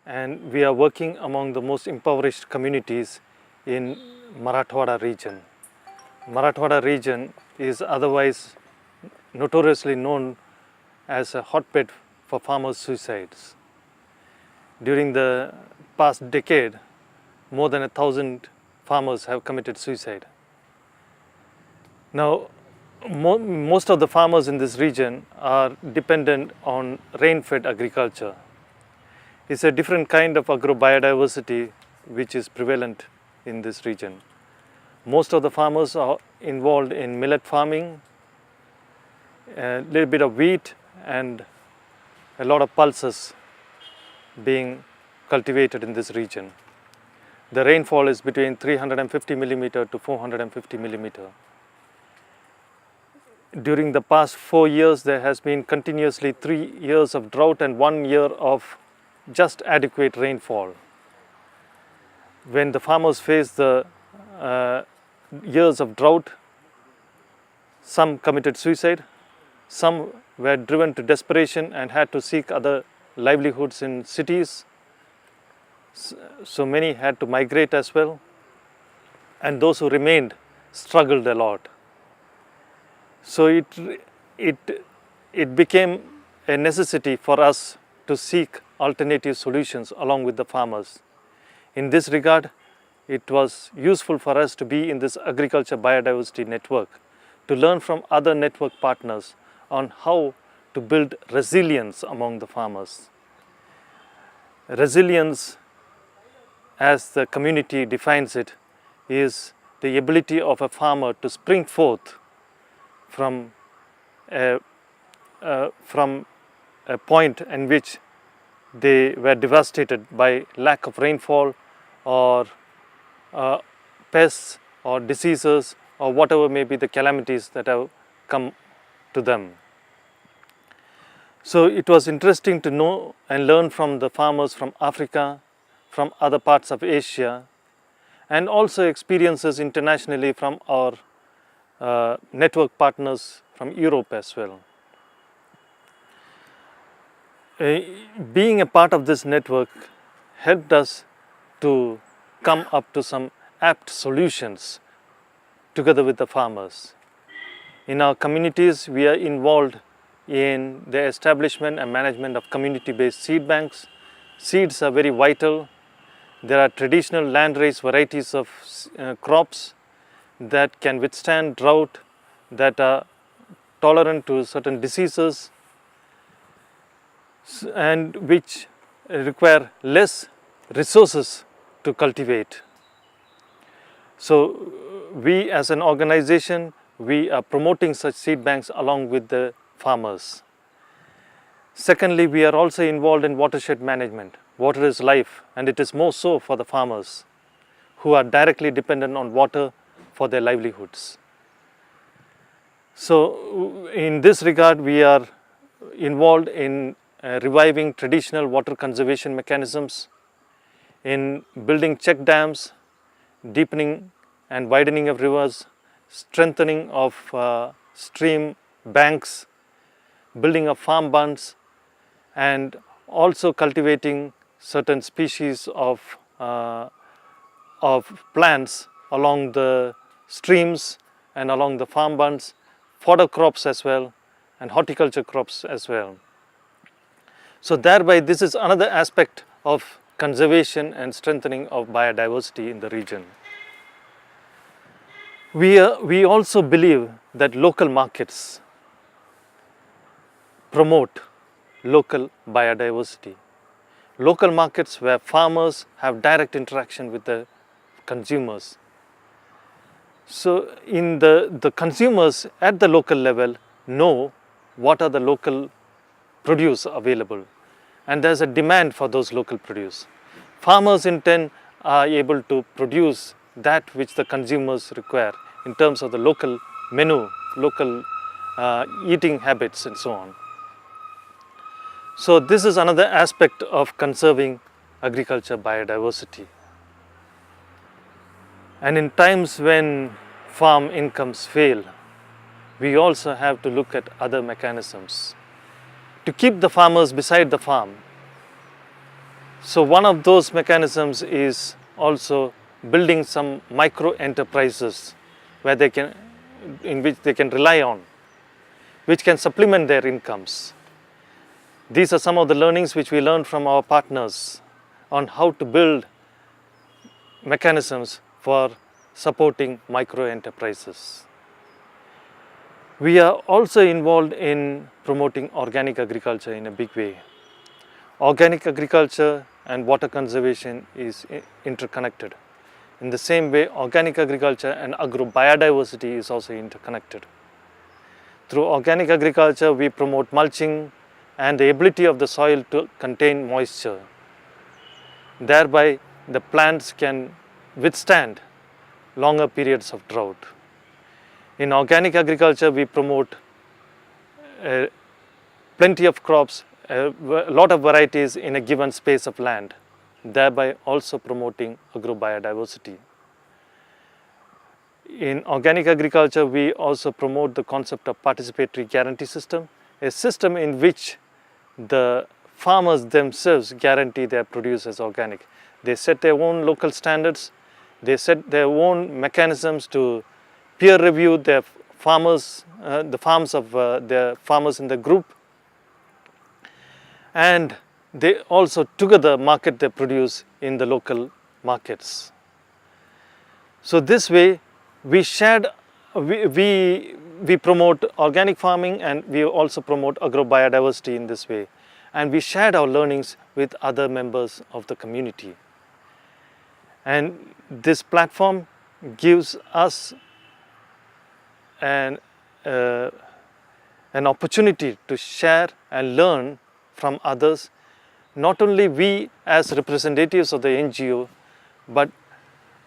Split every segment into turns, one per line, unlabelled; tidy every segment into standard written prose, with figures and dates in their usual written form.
and we are working among the most impoverished communities in Marathwada region. Marathwada region is otherwise notoriously known as a hotbed for farmers' suicides. During the past decade, more than 1,000 farmers have committed suicide. Now, most of the farmers in this region are dependent on rain-fed agriculture. It's a different kind of agrobiodiversity which is prevalent in this region. Most of the farmers are involved in millet farming, a little bit of wheat, and a lot of pulses being cultivated in this region. The rainfall is between 350 millimeter to 450 millimeter. During the past 4 years, there has been continuously 3 years of drought and 1 year of just adequate rainfall. When the farmers face the years of drought, some committed suicide, some were driven to desperation and had to seek other livelihoods in cities. So many had to migrate as well, and those who remained struggled a lot. So it became a necessity for us to seek alternative solutions along with the farmers. In this regard, it was useful for us to be in this agriculture biodiversity network, to learn from other network partners on how to build resilience among the farmers. Resilience, as the community defines it, is the ability of a farmer to spring forth from a point in which they were devastated by lack of rainfall or pests or diseases or whatever may be the calamities that have come to them. So it was interesting to know and learn from the farmers from Africa, from other parts of Asia, and also experiences internationally from our network partners from Europe as well. Being a part of this network helped us to come up to some apt solutions together with the farmers. In our communities, we are involved in the establishment and management of community-based seed banks. Seeds are very vital. There are traditional land-raised varieties of crops that can withstand drought, that are tolerant to certain diseases, and which require less resources to cultivate. So we as an organization, we are promoting such seed banks along with the farmers. Secondly, we are also involved in watershed management. Water is life, and it is more so for the farmers who are directly dependent on water for their livelihoods. So in this regard, we are involved in reviving traditional water conservation mechanisms, in building check dams, deepening and widening of rivers, strengthening of stream banks, building of farm bunds, and also cultivating certain species of plants along the streams and along the farm bunds, fodder crops as well, and horticulture crops as well. So thereby, this is another aspect of conservation and strengthening of biodiversity in the region. We also believe that local markets promote local biodiversity. Local markets where farmers have direct interaction with the consumers. So in the consumers at the local level know what are the local produce available, and there's a demand for those local produce. Farmers in turn are able to produce that which the consumers require in terms of the local menu, local eating habits and so on. So this is another aspect of conserving agriculture biodiversity. And in times when farm incomes fail, we also have to look at other mechanisms to keep the farmers beside the farm. So one of those mechanisms is also building some micro enterprises where they can, in which they can rely on, which can supplement their incomes. These are some of the learnings which we learned from our partners on how to build mechanisms for supporting micro enterprises. We are also involved in promoting organic agriculture in a big way. Organic agriculture and water conservation is interconnected. In the same way, organic agriculture and agro-biodiversity is also interconnected. Through organic agriculture, we promote mulching and the ability of the soil to contain moisture. Thereby, the plants can withstand longer periods of drought. In organic agriculture, we promote plenty of crops, a lot of varieties in a given space of land, thereby also promoting agro-biodiversity. In organic agriculture, we also promote the concept of participatory guarantee system, a system in which the farmers themselves guarantee their produce as organic. They set their own local standards, they set their own mechanisms to peer review their farmers, the farms of their farmers in the group, and they also together market their produce in the local markets. So this way we promote organic farming and we also promote agro-biodiversity in this way, and we shared our learnings with other members of the community. And this platform gives us an opportunity to share and learn from others, not only we as representatives of the NGO, but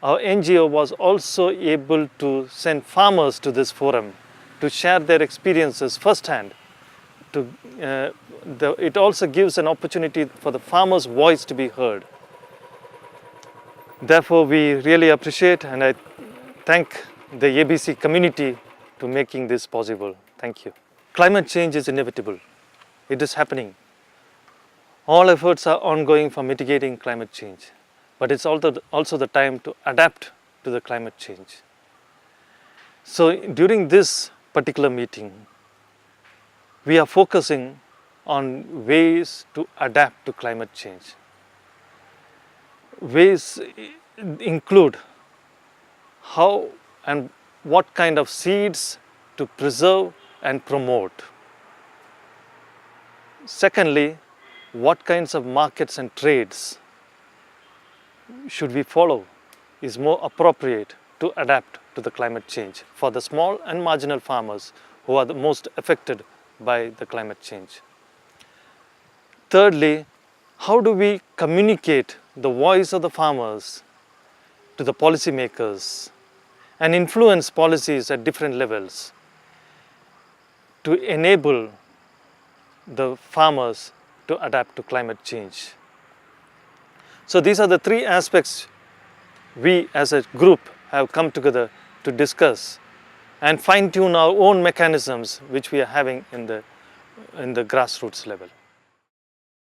our NGO was also able to send farmers to this forum to share their experiences firsthand. It also gives an opportunity for the farmers' voice to be heard. Therefore, we really appreciate and I thank the ABC community to making this possible. Thank you. Climate change is inevitable. It is happening. All efforts are ongoing for mitigating climate change, but it's also the time to adapt to the climate change. So during this particular meeting, we are focusing on ways to adapt to climate change. Ways include how and what kind of seeds to preserve and promote. Secondly, what kinds of markets and trades should we follow is more appropriate to adapt to the climate change for the small and marginal farmers who are the most affected by the climate change. Thirdly, how do we communicate the voice of the farmers to the policymakers and influence policies at different levels to enable the farmers to adapt to climate change. So these are the three aspects we as a group have come together to discuss and fine-tune our own mechanisms which we are having in the grassroots level.